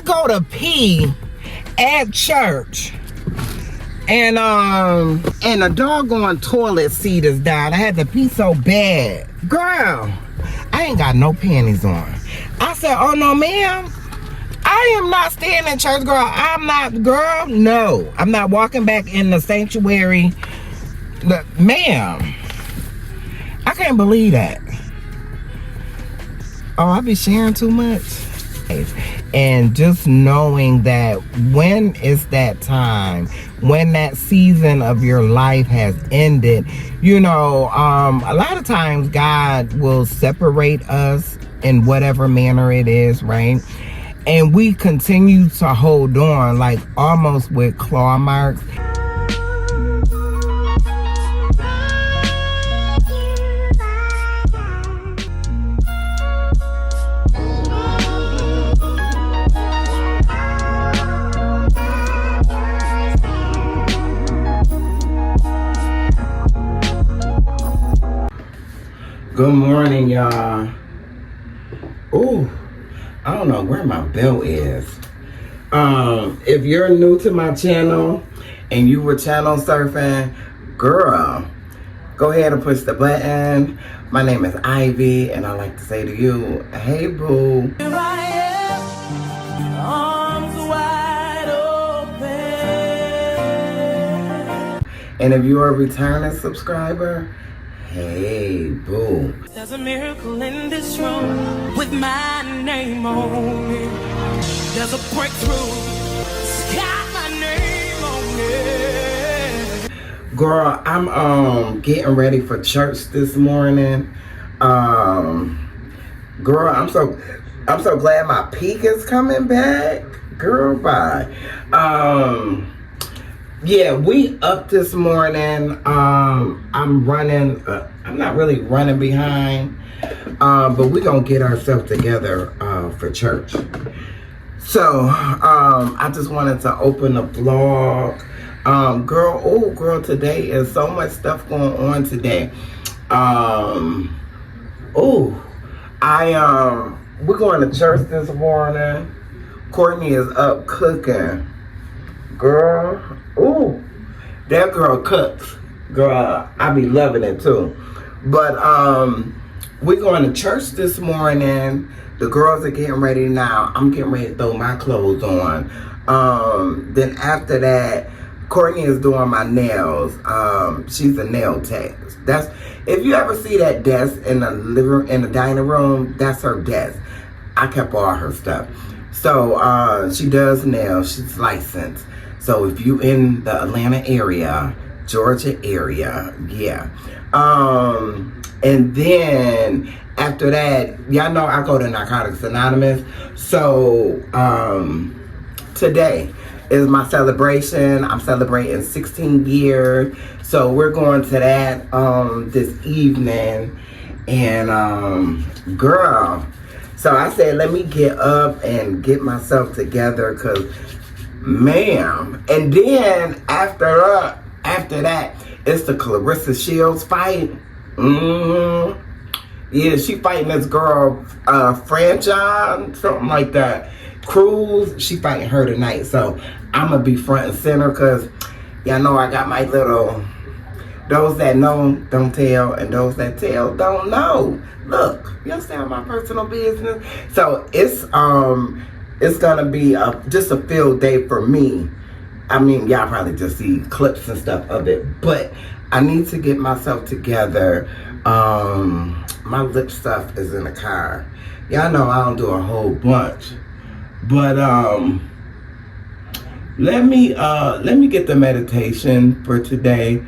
go to pee at church, and the doggone toilet seat is down. I had to pee so bad. Girl, I ain't got no panties on. I said, oh no, ma'am. I am not staying in church, girl. No. I'm not walking back in the sanctuary. Ma'am, I can't believe that. Oh, I be sharing too much. And just knowing that when it's that time, when that season of your life has ended, you know, a lot of times God will separate us in whatever manner it is, right? And we continue to hold on, like almost with claw marks. Good morning, y'all. Ooh, I don't know where my bell is. If you're new to my channel and you were channel surfing, girl, go ahead and push the button. My name is Ivy, and I like to say to you, hey, boo. Here I am, arms wide open. And if you're a returning subscriber, hey, boo. There's a miracle in this room with my name on it. There's a breakthrough. It's got my name on it. Girl, I'm getting ready for church this morning. Girl, I'm so glad my peak is coming back. Girl, bye. Yeah, we up this morning. I'm running. I'm not really running behind, but we gonna get ourselves together for church. So I just wanted to open the vlog. Girl, today is so much stuff going on today. We're going to church this morning. Courtney is up cooking. Girl, that girl cooks. Girl, I be loving it too. But we're going to church this morning. The girls are getting ready now. I'm getting ready to throw my clothes on. Then after that, Courtney is doing my nails. She's a nail tech. That's, if you ever see that desk in the dining room, that's her desk. I kept all her stuff. So she does nails. She's licensed. So if you in the Atlanta area, Georgia area, yeah. And then after that, y'all know I go to Narcotics Anonymous. So today is my celebration. I'm celebrating 16 years. So we're going to that this evening. And girl, so I said, let me get up and get myself together, because ma'am. And then after that, it's the Clarissa Shields fight. Yeah, she fighting this girl, Franchon, something like that. Cruz, she fighting her tonight. So I'm gonna be front and center, because y'all know I got my little, those that know don't tell, and those that tell don't know. Look, you understand my personal business. So it's gonna be just a field day for me. I mean, y'all probably just see clips and stuff of it, but I need to get myself together. My lip stuff is in the car. Y'all know I don't do a whole bunch, but let me get the meditation for today.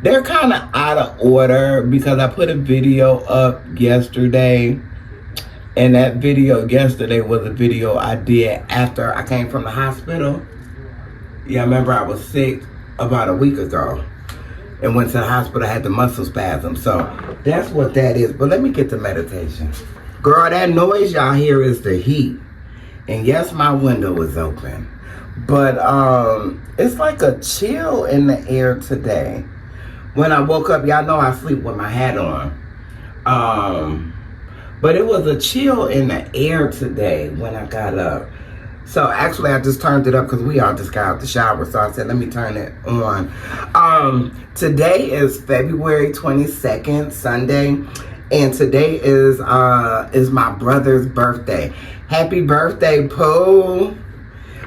They're kind of out of order because I put a video up yesterday. And that video yesterday was a video I did after I came from the hospital. Yeah, I remember I was sick about a week ago and went to the hospital. I had the muscle spasm. So that's what that is. But let me get to meditation. Girl, that noise y'all hear is the heat. And yes, my window is open. But it's like a chill in the air today. When I woke up, y'all know I sleep with my hat on. But it was a chill in the air today when I got up. So actually, I just turned it up because we all just got out the shower. So I said, let me turn it on. Today is February 22nd, Sunday. And today is my brother's birthday. Happy birthday, Pooh.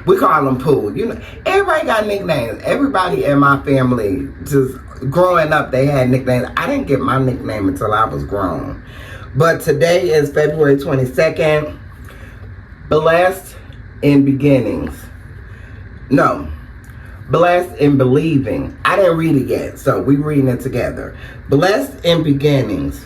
We call him Pooh. You know, everybody got nicknames. Everybody in my family, just growing up, they had nicknames. I didn't get my nickname until I was grown. But today is February 22nd. Blessed in beginnings. No. Blessed in believing. I didn't read it yet, so we reading it together. Blessed in beginnings.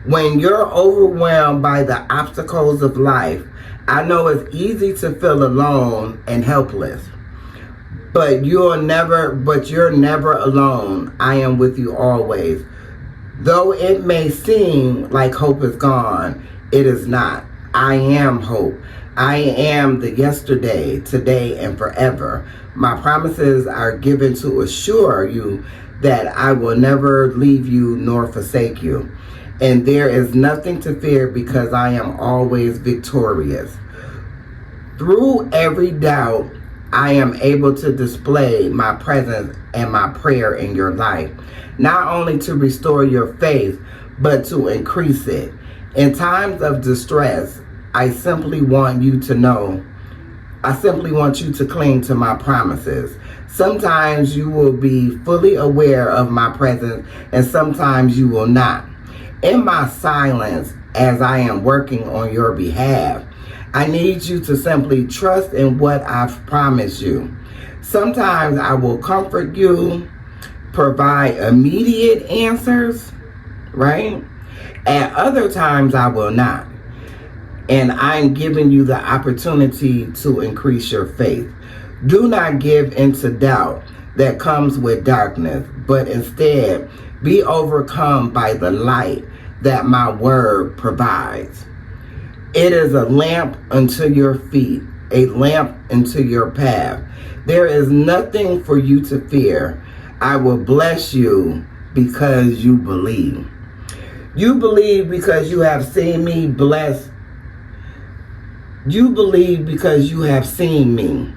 When you're overwhelmed by the obstacles of life, I know it's easy to feel alone and helpless. But you're never alone. I am with you always. Though it may seem like hope is gone, it is not. I am hope. I am the yesterday, today, and forever. My promises are given to assure you that I will never leave you nor forsake you. And there is nothing to fear because I am always victorious. Through every doubt, I am able to display my presence and my prayer in your life, not only to restore your faith, but to increase it. In times of distress, I simply want you to cling to my promises. Sometimes you will be fully aware of my presence, and sometimes you will not. In my silence, as I am working on your behalf, I need you to simply trust in what I've promised you. Sometimes I will comfort you, provide immediate answers, right? At other times I will not. And I'm giving you the opportunity to increase your faith. Do not give into doubt that comes with darkness, but instead be overcome by the light that my word provides. It is a lamp unto your feet, a lamp unto your path. There is nothing for you to fear. I will bless you because you believe. You believe because you have seen me bless. You believe because you have seen me.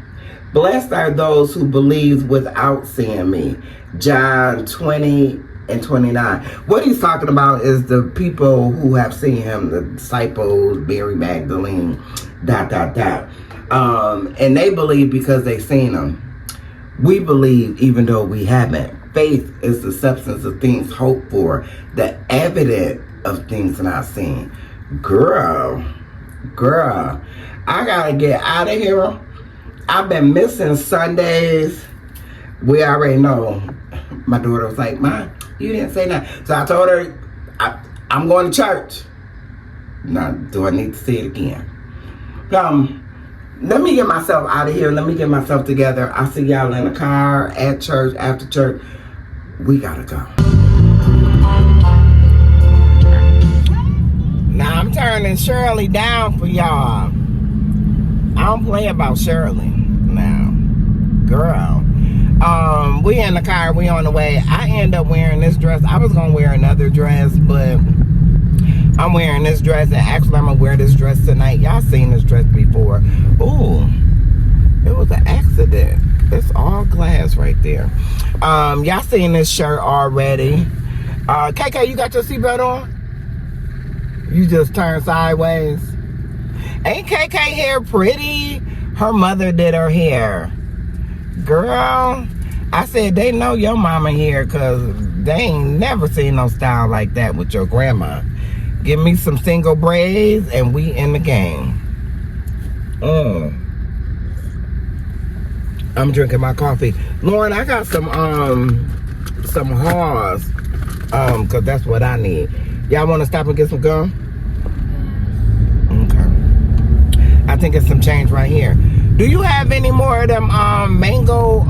Blessed are those who believe without seeing me. John 20:29. What he's talking about is the people who have seen him, the disciples, Mary Magdalene, ... And they believe because they've seen him. We believe even though we haven't. Faith is the substance of things hoped for, the evidence of things not seen. Girl, I gotta get out of here. I've been missing Sundays. We already know. My daughter was like, Mom, you didn't say nothing. So I told her, I'm going to church. Now, do I need to say it again? Let me get myself out of here. Let me get myself together. I'll see y'all in the car, at church, after church. We gotta go. Now, I'm turning Shirley down for y'all. I don't play about Shirley now. Girl. We in the car, we on the way. I end up wearing this dress. I was gonna wear another dress, but I'm wearing this dress, and actually I'm gonna wear this dress tonight. Y'all seen this dress before. Ooh, it was an accident. It's all glass right there. Y'all seen this shirt already. KK, you got your seatbelt on? You just turned sideways. Ain't KK hair pretty? Her mother did her hair. Girl, I said they know your mama here because they ain't never seen no style like that with your grandma. Give me some single braids and we in the game. I'm drinking my coffee. Lauren, I got some Haws, cause that's what I need. Y'all want to stop and get some gum? Okay. I think it's some change right here. Do you have any more of them mango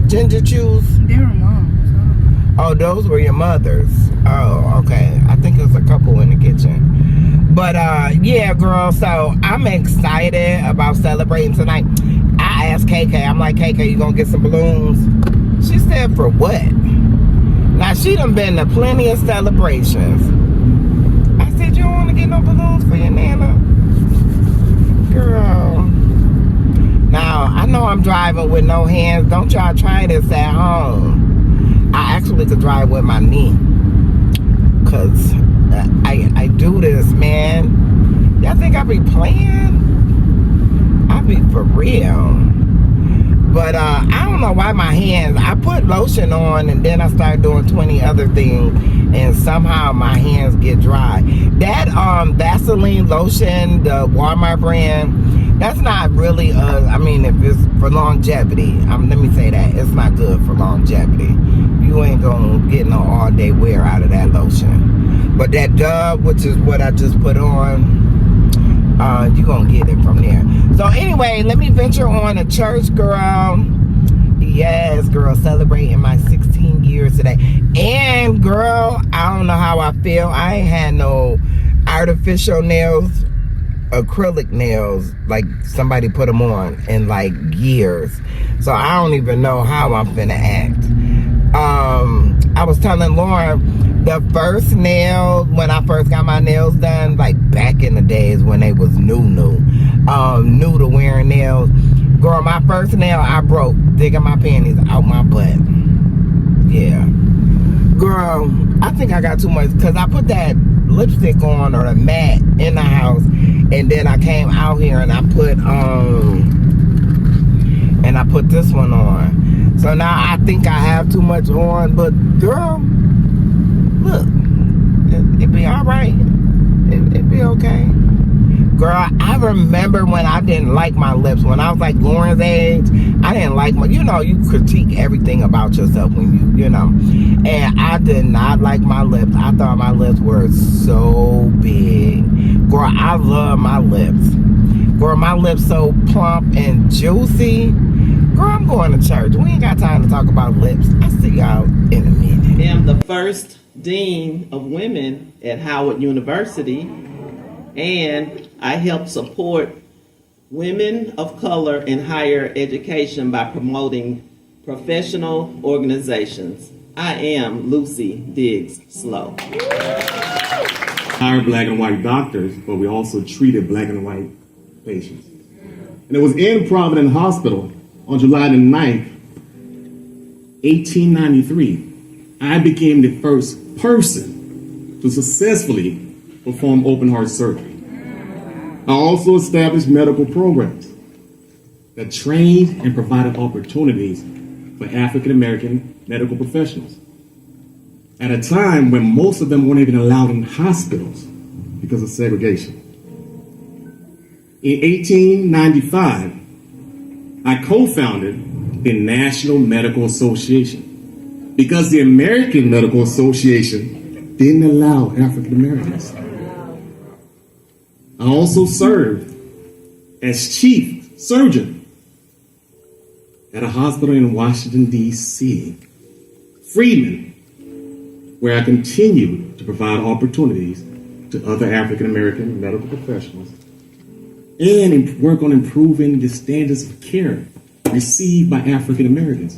ginger chews? They were mom's. Oh, those were your mother's. Oh, okay. I think there's a couple in the kitchen. But yeah, girl, so I'm excited about celebrating tonight. I asked KK, I'm like, KK, you gonna get some balloons? She said, for what? Now, she done been to plenty of celebrations. I said, you don't want to get no balloons for your Nana? Girl, I'm driving with no hands. Don't y'all try this at home. I actually could drive with my knee. Because I do this, man. Y'all think I be playing? I be for real. But I don't know why my hands, I put lotion on and then I start doing 20 other things and somehow my hands get dry. That Vaseline lotion, the Walmart brand, that's not really, I mean, if it's for longevity, let me say that, it's not good for longevity. You ain't gonna get no all day wear out of that lotion. But that Dove, which is what I just put on, you gonna get it from there. So anyway, let me venture on to church, girl. Yes, girl, celebrating my 16 years today. And girl, I don't know how I feel. I ain't had no artificial nails, acrylic nails, like somebody put them on in like years. So I don't even know how I'm finna act. I was telling Lauren, the first nail, when I first got my nails done, like back in the days when they was new to wearing nails. Girl, my first nail I broke digging my panties out my butt. Yeah. Girl, I think I got too much because I put that lipstick on or the matte in the house and then I came out here and I put this one on. So now I think I have too much on, but girl, look, it be all right. It be okay. Girl, I remember when I didn't like my lips. When I was like Lauren's age, I didn't like my, you critique everything about yourself when you know. And I did not like my lips. I thought my lips were so big. Girl, I love my lips. Girl, my lips so plump and juicy. Girl, I'm going to church. We ain't got time to talk about lips. I'll see y'all in a minute. I am the first dean of women at Howard University, and I help support women of color in higher education by promoting professional organizations. I am Lucy Diggs Slow. Hired black and white doctors, but we also treated black and white patients. And it was in Providence Hospital on July the 9th, 1893, I became the first person to successfully perform open heart surgery. I also established medical programs that trained and provided opportunities for African American medical professionals at a time when most of them weren't even allowed in hospitals because of segregation. In 1895, I co-founded the National Medical Association because the American Medical Association didn't allow African Americans. I also served as chief surgeon at a hospital in Washington, D.C., Freeman, where I continued to provide opportunities to other African American medical professionals and work on improving the standards of care received by African Americans.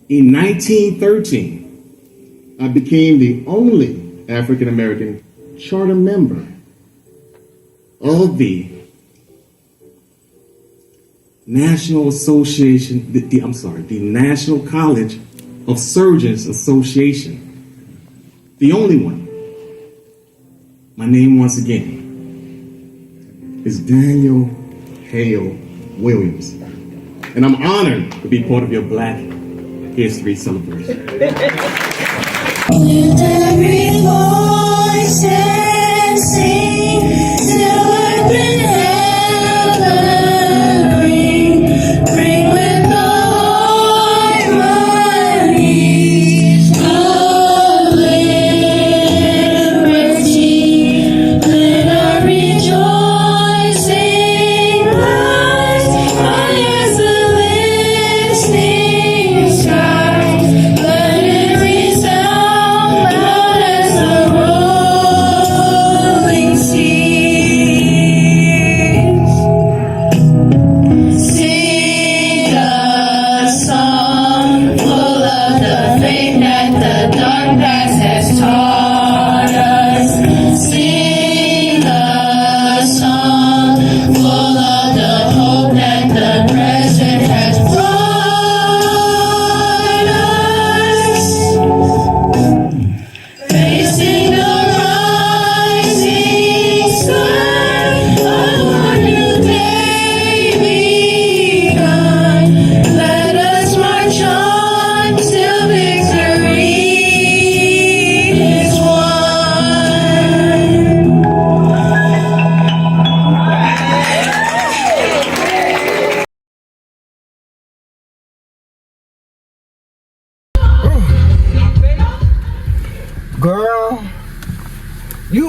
In 1913, I became the only African American charter member of the National Association, the National College of Surgeons Association. The only one. My name once again is Daniel Hale Williams. And I'm honored to be part of your Black History celebration. Lift every voice and sing till earth and heaven ring with the harmonies of liberty. Let our rejoicing rise high as the listening skies. Let it resound loud as the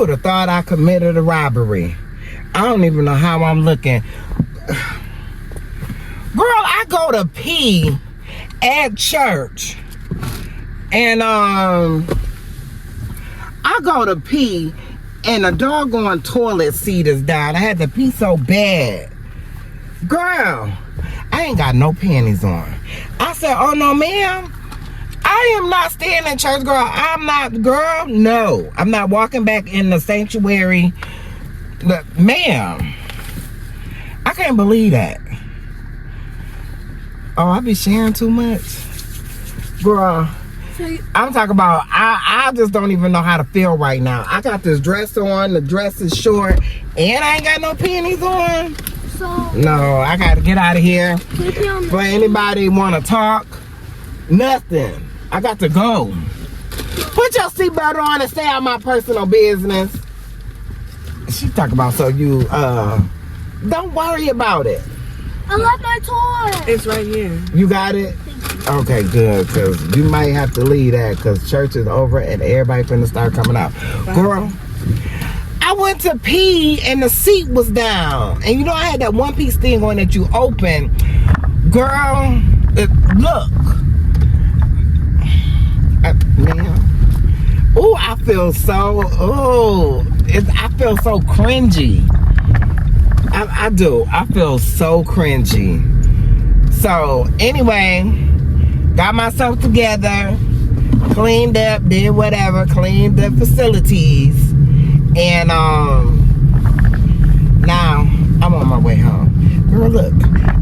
You would have thought I committed a robbery. I don't even know how I'm looking. Girl, I go to pee at church. And I go to pee and the doggone toilet seat is down. I had to pee so bad. Girl, I ain't got no panties on. I said, oh no, ma'am. I am not staying in church, girl. I'm not, girl. No, I'm not walking back in the sanctuary. Ma'am, I can't believe that. Oh, I be sharing too much. Girl, I'm talking about, I just don't even know how to feel right now. I got this dress on, the dress is short, and I ain't got no panties on. No, I gotta get out of here. For anybody wanna talk, nothing. I got to go. Put your seatbelt on and stay out of my personal business. She talk about, so you, don't worry about it. I left my toy. It's right here. You got it? Okay, good, because you might have to leave that because church is over and everybody finna start coming out. Girl, I went to pee and the seat was down. And you know I had that one-piece thing on that you open. Girl, look. Man. Oh, I feel so, I feel so cringy. I do. I feel so cringy. So, anyway, got myself together, cleaned up, did whatever, cleaned the facilities, and now I'm on my way home. Girl, look,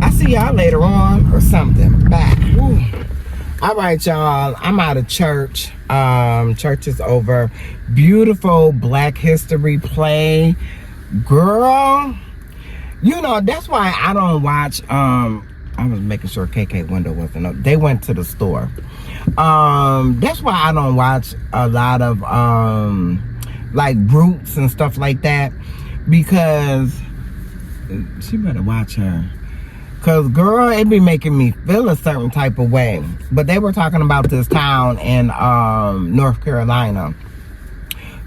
I see y'all later on or something. Bye. Woo. All right, y'all, I'm out of church. Church is over. Beautiful Black History play. Girl, you know, that's why I don't watch, I was making sure KK window wasn't up. They went to the store. That's why I don't watch a lot of, like, Roots and stuff like that. Because, she better watch her. Because, girl, it be making me feel a certain type of way. But they were talking about this town in North Carolina.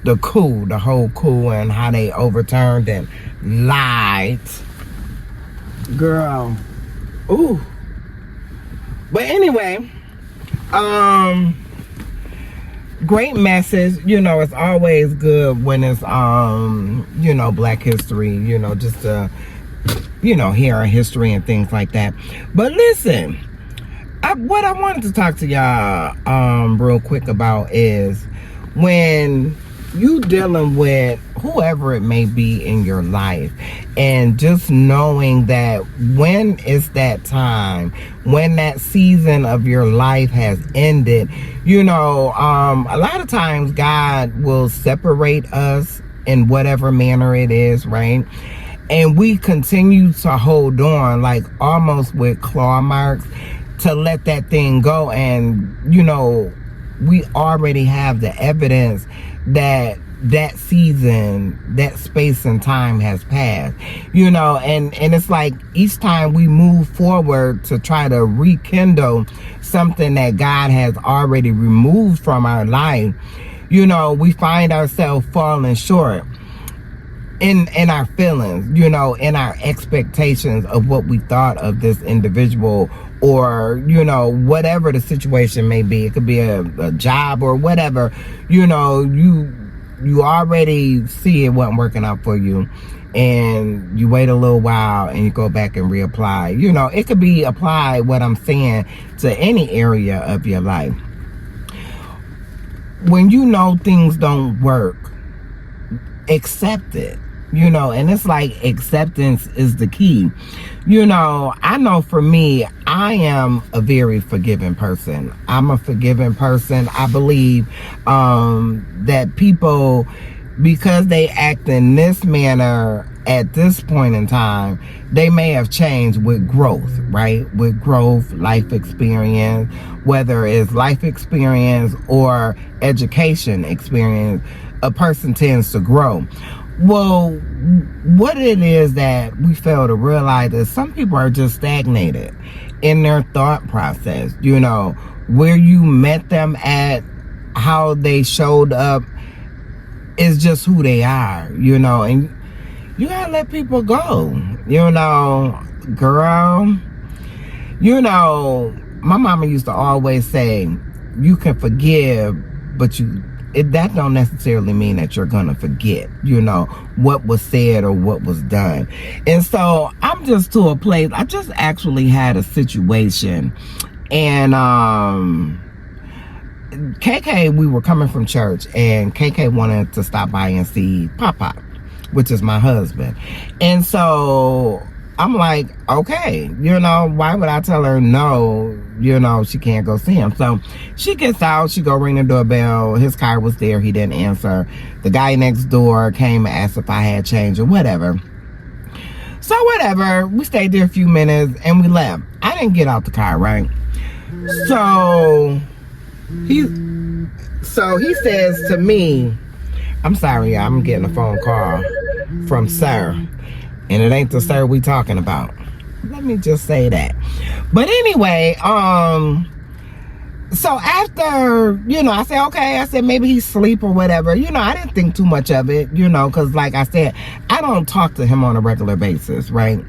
The whole coup, and how they overturned and lied. Girl. Ooh. But anyway, great message. You know, it's always good when it's, you know, Black history, you know, just to, you know, hear our history and things like that. But listen, what I wanted to talk to y'all real quick about is when you dealing with whoever it may be in your life, and just knowing that when it's that time, when that season of your life has ended, you know, a lot of times God will separate us in whatever manner it is, right? And we continue to hold on, like almost with claw marks, to let that thing go. And, you know, we already have the evidence that that season, that space and time has passed, you know, and it's like each time we move forward to try to rekindle something that God has already removed from our life, you know, we find ourselves falling short in our feelings, you know, in our expectations of what we thought of this individual, or, you know, whatever the situation may be. It could be a job or whatever, you know, you already see it wasn't working out for you, and you wait a little while and you go back and reapply. You know, it could be applied, what I'm saying, to any area of your life. When you know things don't work, accept it. You know, and it's like acceptance is the key. You know, I know for me, I am a very forgiving person. I'm a forgiving person. I believe that people, because they act in this manner at this point in time, they may have changed with growth, right? With growth, life experience, whether it's life experience or education experience, a person tends to grow. Well, what it is that we fail to realize is some people are just stagnated in their thought process. You know, where you met them at, how they showed up, is just who they are, you know, and you gotta let people go, you know, girl. You know, my mama used to always say, you can forgive, but that don't necessarily mean that you're gonna forget, you know, what was said or what was done. And so I'm just to a place, I just actually had a situation, and KK, we were coming from church, and KK wanted to stop by and see Pop, which is my husband. And so I'm like, okay, you know, why would I tell her no, you know, she can't go see him? So she gets out, she go ring the doorbell. His car was there, he didn't answer. The guy next door came and asked if I had change or whatever. So whatever, we stayed there a few minutes and we left. I didn't get out the car, right? So he says to me, I'm sorry, I'm getting a phone call from Sir. And it ain't the sir we talking about. Let me just say that. But anyway, so after, you know, I said, okay, I said, maybe he's asleep or whatever. You know, I didn't think too much of it, you know, because like I said, I don't talk to him on a regular basis, right?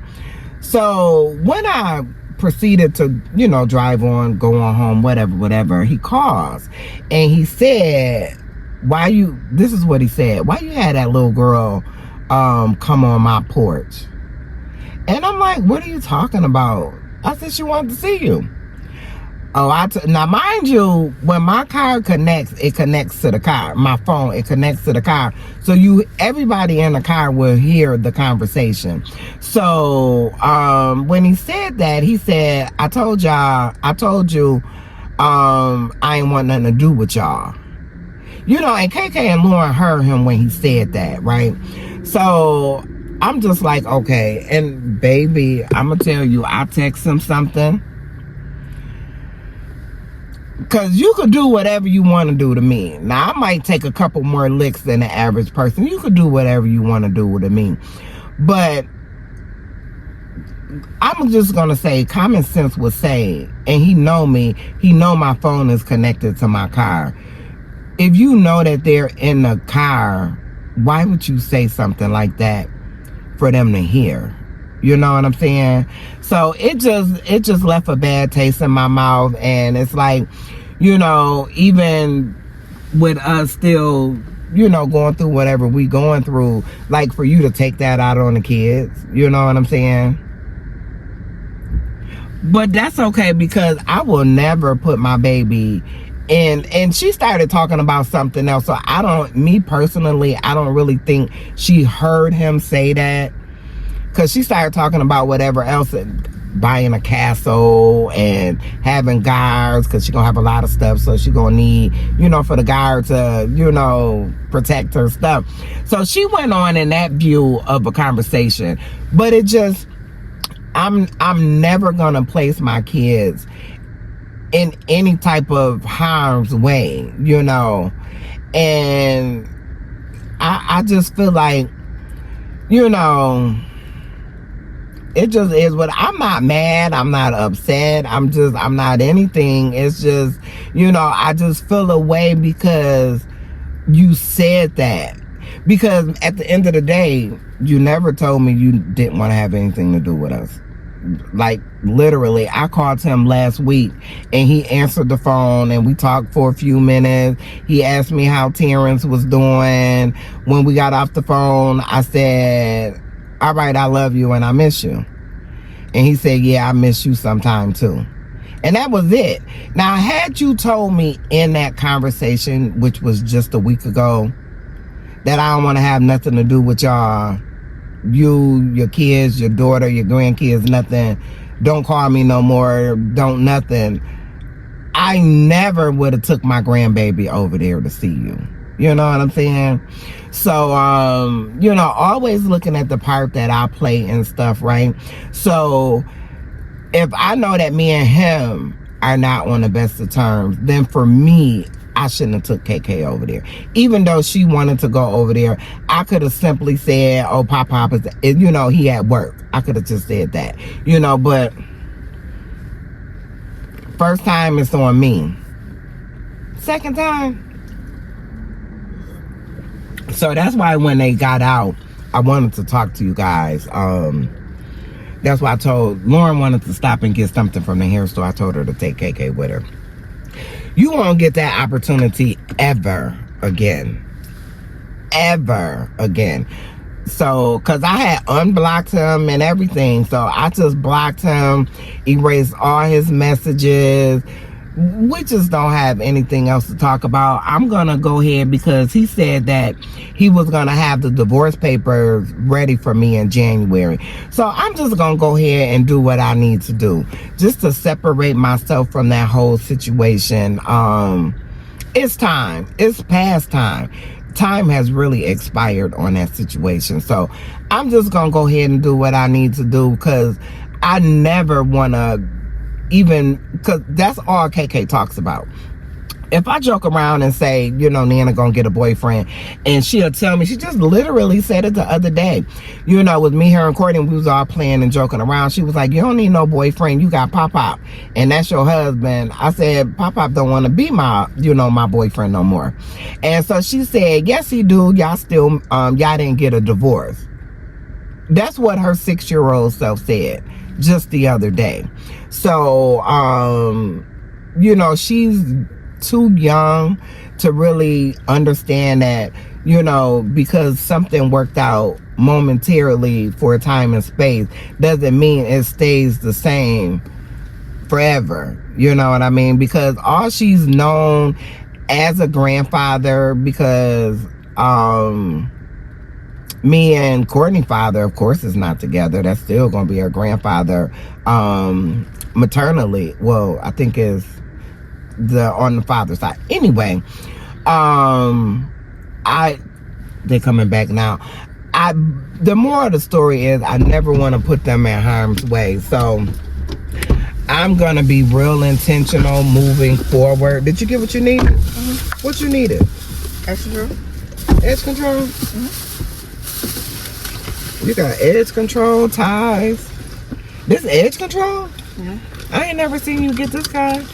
So when I proceeded to, you know, drive on, go on home, whatever, he calls. And he said, this is what he said, why you had that little girl come on my porch? And I'm like, what are you talking about? I said, she wanted to see you. Oh, now mind you, when my car connects, it connects to the car. My phone, it connects to the car. So everybody in the car will hear the conversation. So when he said that, he said, I told you, I ain't want nothing to do with y'all. You know, and KK and Lauren heard him when he said that, right? So I'm just like, okay. And baby, I'm gonna tell you, I text him something. Because you could do whatever you want to do to me. Now, I might take a couple more licks than the average person. You could do whatever you want to do to me. But I'm just going to say, common sense would say, and he know me, he know my phone is connected to my car. If you know that they're in the car, why would you say something like that for them to hear? You know what I'm saying? So it just left a bad taste in my mouth. And it's like, you know, even with us still, you know, going through whatever we going through, like for you to take that out on the kids, you know what I'm saying? But that's okay, because I will never put my baby in. And she started talking about something else. So me personally, I don't really think she heard him say that. Because she started talking about whatever else, buying a castle and having guards, because she's going to have a lot of stuff. So she's going to need, you know, for the guard to, you know, protect her stuff. So she went on in that view of a conversation. But it just, I'm never going to place my kids in any type of harm's way, you know. And I just feel like, you know, it just is what, I'm not mad, I'm not upset, I'm not anything. It's just, you know, I just feel a way because you said that. Because at the end of the day, you never told me you didn't want to have anything to do with us. Like, literally, I called him last week and he answered the phone and we talked for a few minutes. He asked me how Terrence was doing. When we got off the phone, I said, all right, I love you and I miss you. And he said, yeah, I miss you sometime too. And that was it. Now, had you told me in that conversation, which was just a week ago, that I don't want to have nothing to do with y'all, you, your kids, your daughter, your grandkids, nothing, don't call me no more, don't nothing, I never would have took my grandbaby over there to see you. You know what I'm saying? So, you know, always looking at the part that I play and stuff, right? So, if I know that me and him are not on the best of terms, then for me, I shouldn't have took KK over there. Even though she wanted to go over there, I could have simply said, oh, Pop is, you know, he at work. I could have just said that, you know, but first time it's on me. Second time, So that's why when they got out, I wanted to talk to you guys. That's why I told Lauren wanted to stop and get something from the hair store. I told her to take KK with her. You won't get that opportunity ever again. Ever again. So, because I had unblocked him and everything. So, I just blocked him, erased all his messages. We just don't have anything else to talk about. I'm going to go ahead because he said that he was going to have the divorce papers ready for me in January. So I'm just going to go ahead and do what I need to do just to separate myself from that whole situation. It's time. It's past time. Time has really expired on that situation. So I'm just going to go ahead and do what I need to do because I never want to even, because that's all KK talks about. If I joke around and say, you know, Nana gonna get a boyfriend, and she'll tell me, she just literally said it the other day, you know, with me, her, and Courtney, we was all playing and joking around. She was like, you don't need no boyfriend, you got Pop-Pop, and that's your husband. I said, Pop-Pop don't want to be my, you know, my boyfriend no more. And so she said, yes, he do. Y'all still, y'all didn't get a divorce. That's what her 6-year-old self said just the other day. So, you know, she's too young to really understand that, you know, because something worked out momentarily for a time and space doesn't mean it stays the same forever. You know what I mean? Because all she's known as a grandfather, because me and Courtney's father, of course, is not together. That's still going to be her grandfather maternally. Well, I think is on the father's side. Anyway, they're coming back now. The moral of the story is I never want to put them in harm's way. So I'm going to be real intentional moving forward. Did you get what you needed? Mm-hmm. What you needed? Edge control. Edge control? Mm-hmm. You got edge control, ties. This edge control? Yeah. I ain't never seen you get this kind.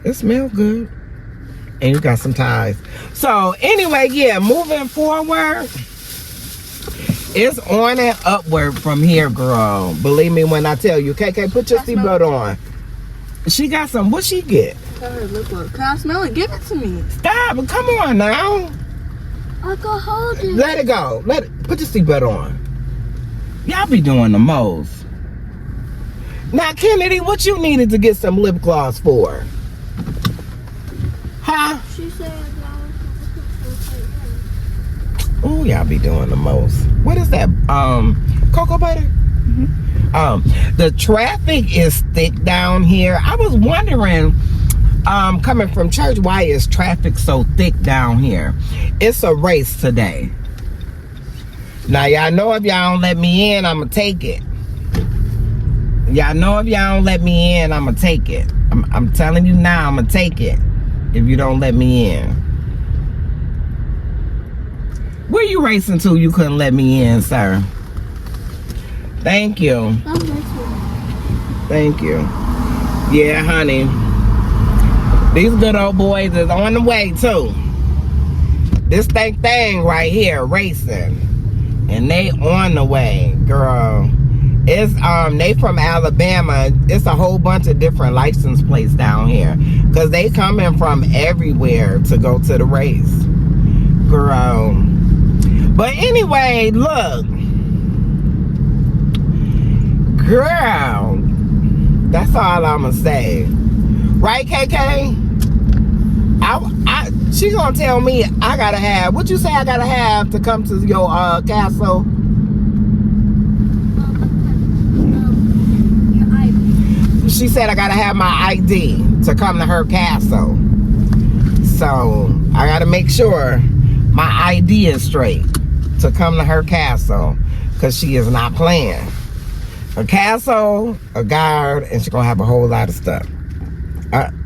It smells good. And you got some ties. So anyway, yeah, moving forward, it's on and upward from here, girl. Believe me when I tell you. KK, put your seatbelt on. She got some. What she get? Can I smell it? Give it to me. Stop. Come on now. I can hold it. Let it go. Put your seatbelt on. Y'all be doing the most. Now, Kennedy, what you needed to get some lip gloss for? Huh? She said Oh, y'all be doing the most. What is that? Cocoa butter? Mm-hmm. The traffic is thick down here. I was wondering, coming from church, why is traffic so thick down here? It's a race today. Now, y'all know if y'all don't let me in, I'ma take it. Y'all know if y'all don't let me in, I'ma take it. I'm telling you now, I'ma take it if you don't let me in. Where you racing to you couldn't let me in, sir? Thank you. Thank you. Yeah, honey. These good old boys is on the way, too. This thing right here, racing. And they on the way, girl. It's they from Alabama. It's a whole bunch of different license plates down here, cause they coming from everywhere to go to the race, girl. But anyway, look, girl, that's all I'ma say, right, KK? She gonna tell me I gotta have what you say I gotta have to come to your castle. She said I gotta have my ID to come to her castle. So I gotta make sure my ID is straight to come to her castle, because she is not playing. A castle, a guard, and she's gonna have a whole lot of stuff.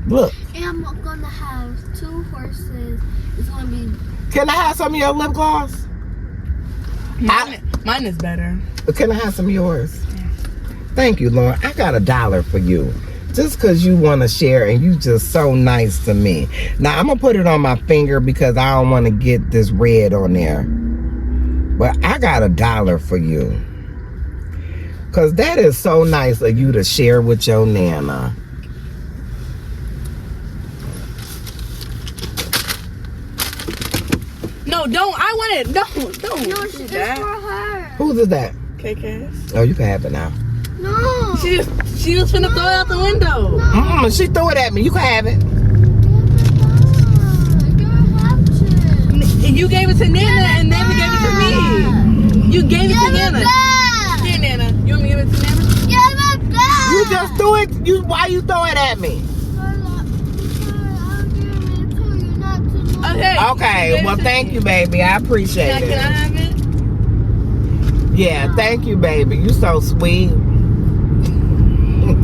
Look. And I'm gonna have 2 horses. It's gonna be. Can I have some of your lip gloss? Mine is better. Can I have some of yours? Thank you, Lauren. I got $1 for you. Just because you want to share and you just so nice to me. Now, I'm going to put it on my finger because I don't want to get this red on there. But I got $1 for you. Because that is so nice of you to share with your Nana. No, don't. I want it. Don't. No, it's just for her. Whose is that? KK's. Oh, you can have it now. No. She was finna throw it out the window. She threw it at me. You can have it. You gave it to Nana and Nana gave it to me. You gave it to Nana. Here, Nana. You want me to give it to Nana? Give it back. You just threw it. Why you throw it at me? Okay, well, thank you, baby. I appreciate Can I it. have it? Yeah, thank you, baby. You so sweet.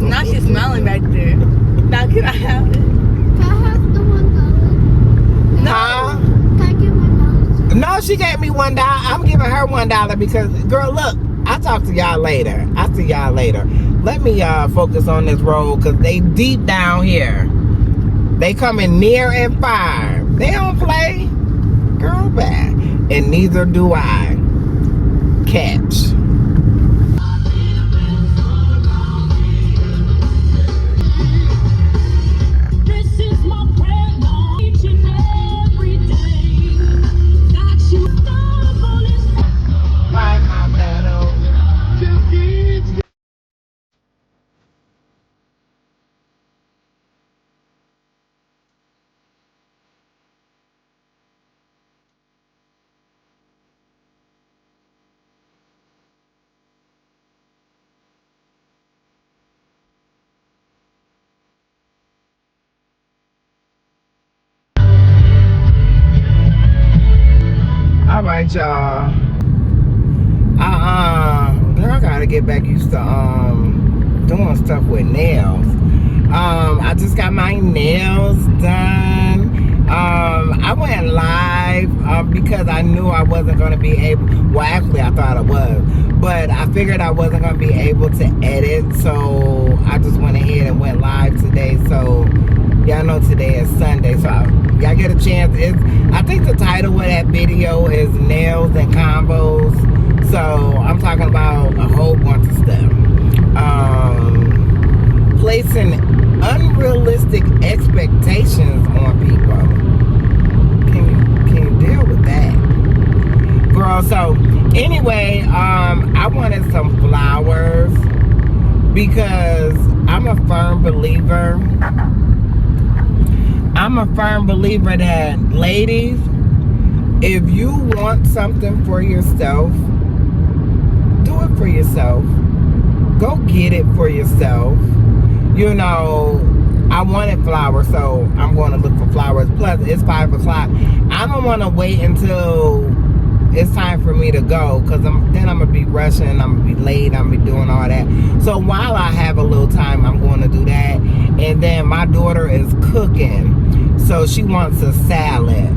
Now she's smiling back there. Now can I have it? Can I have the $1? Huh? Can I give $1? No, she gave me $1. I'm giving her $1 because, girl, look, I'll talk to y'all later. I'll see y'all later. Let me focus on this road because they deep down here. They coming near and far. They don't play. Girl, bad. And neither do I. Catch. All right, y'all. Girl, I gotta get back used to doing stuff with nails. I just got my nails done. I went live because I knew I wasn't gonna be able. Well, actually, I thought I was, but I figured I wasn't gonna be able to edit, so I just went ahead and went live today. So y'all know today is Sunday, so y'all get a chance. I think the title of that video is Nails and Combos. So I'm talking about a whole bunch of stuff. Placing unrealistic expectations on people. Can you deal with that? Girl, so anyway, I wanted some flowers because I'm a firm believer that, ladies, if you want something for yourself, do it for yourself. Go get it for yourself. You know, I wanted flowers, so I'm going to look for flowers. Plus, it's 5 o'clock. I don't want to wait until it's time for me to go, because then I'm going to be rushing, I'm going to be late, I'm going to be doing all that. So while I have a little time, I'm going to do that. And then my daughter is cooking, so she wants a salad.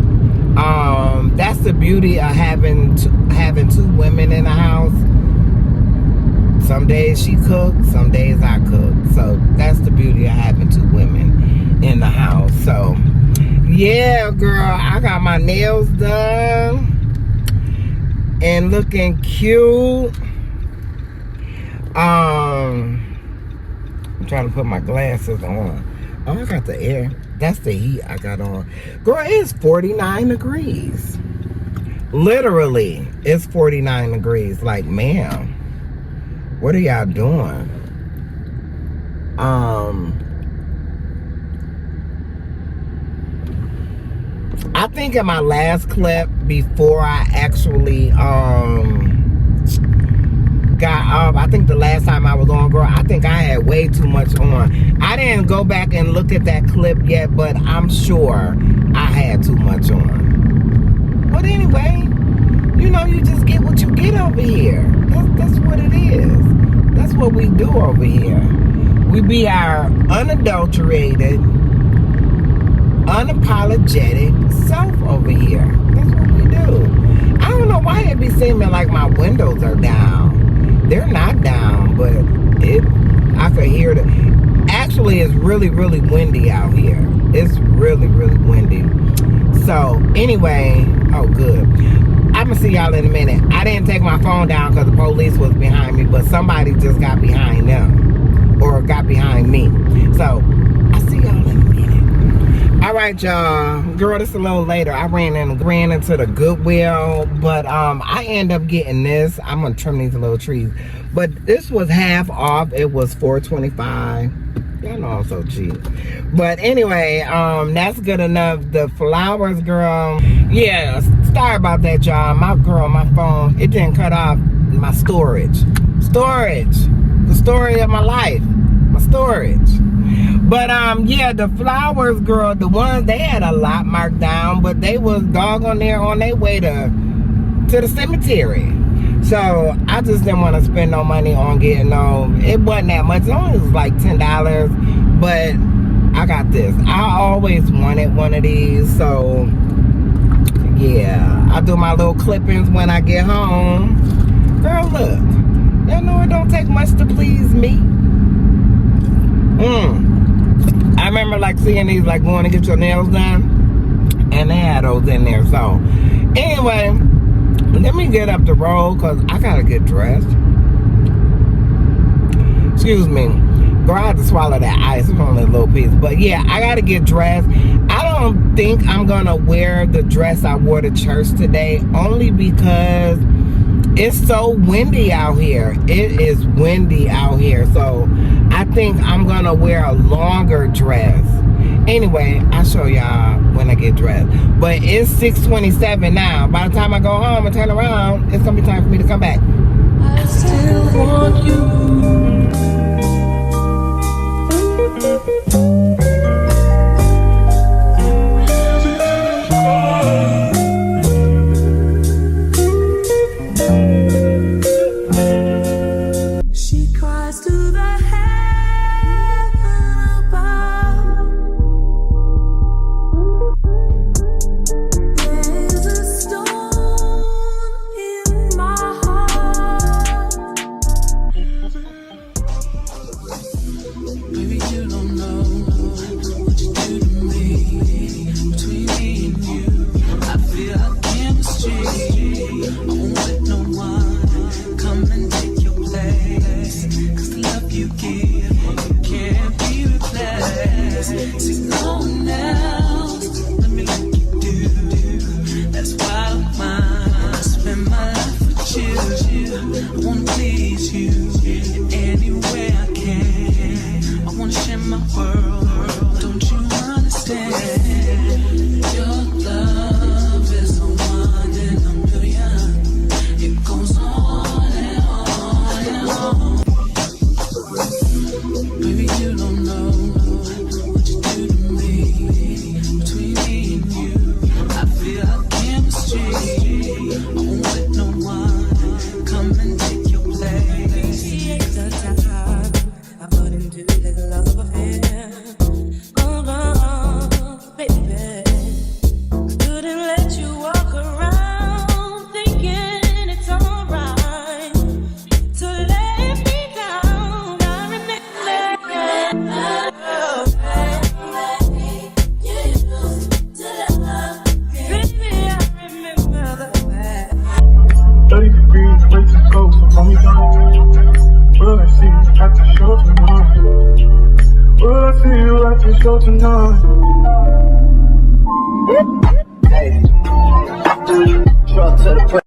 That's the beauty of having two women in the house. Some days she cooks, some days I cook. So that's the beauty of having two women in the house. So yeah, girl, I got my nails done and looking cute. I'm trying to put my glasses on. Oh, I got the air. That's the heat I got on. Girl, it's 49 degrees. Literally, it's 49 degrees. Like, ma'am, what are y'all doing? I think in my last clip, before I actually got up, I think the last time I was on, girl, I think I had way too much on. I didn't go back and look at that clip yet, but I'm sure I had too much on. But anyway, you know, you just get what you get over here. That's what it is. That's what we do over here. We be our unadulterated, unapologetic self over here. That's what we do. I don't know why it be seeming like my windows are down. They're not down, but I could hear the. Actually, Actually, it's really, really windy out here. It's really, really windy. So, anyway, oh, good. I'm going to see y'all in a minute. I didn't take my phone down because the police was behind me, but somebody just got behind them or got behind me. So, I'll see y'all in a minute. All right, y'all. Girl, this a little later. I ran into the Goodwill, but I end up getting this. I'm going to trim these little trees. But this was half off. It was $4.25. Y'all know I'm so cheap. But anyway, that's good enough. The flowers, girl. Yeah, sorry about that, y'all. My phone, it didn't cut off my storage. The story of my life. My storage. But yeah, the flowers, girl, the ones, they had a lot marked down, but they was doggone there on their way to the cemetery. So I just didn't want to spend no money on getting no. It wasn't that much. It only was like $10, but I got this. I always wanted one of these, so yeah, I do my little clippings when I get home. Girl, look, y'all know it don't take much to please me. I remember like seeing these, like going to get your nails done, and they had those in there. So anyway, let me get up the road because I gotta get dressed. Excuse me. Girl, I had to swallow that ice. It's only a little piece. But yeah, I gotta get dressed. I don't think I'm gonna wear the dress I wore to church today, only because it's so windy out here. It is windy out here. So I think I'm gonna wear a longer dress. Anyway, I'll show y'all when I get dressed. But it's 6:27 now. By the time I go home and turn around, it's gonna be time for me to come back. I still want you. She cries to the heaven above. There's a stone in my heart. Baby, you don't know what you do to me. Between me and you, I feel our chemistry. I won't let no one come and take your place. 'Cause the love you give, you can't be replaced. See, no one else, let me like you do. That's why I don't mind. I spend my life with you. I wanna please you in any way I can. I wanna share my world. Don't you understand? Your love is the one in a million. It goes on and on and on. Baby, you don't know what you do to me. Between me and you, I feel our chemistry. I won't let no one come and take your place. The time I put into the love affair. Oh, baby, couldn't let you walk around thinking it's alright to let me down. I remember, baby, I remember the way. 30 degrees, way too cold, so call me down. Will I see you at the show tonight? Will I see you at the show tonight? Hey, truck to the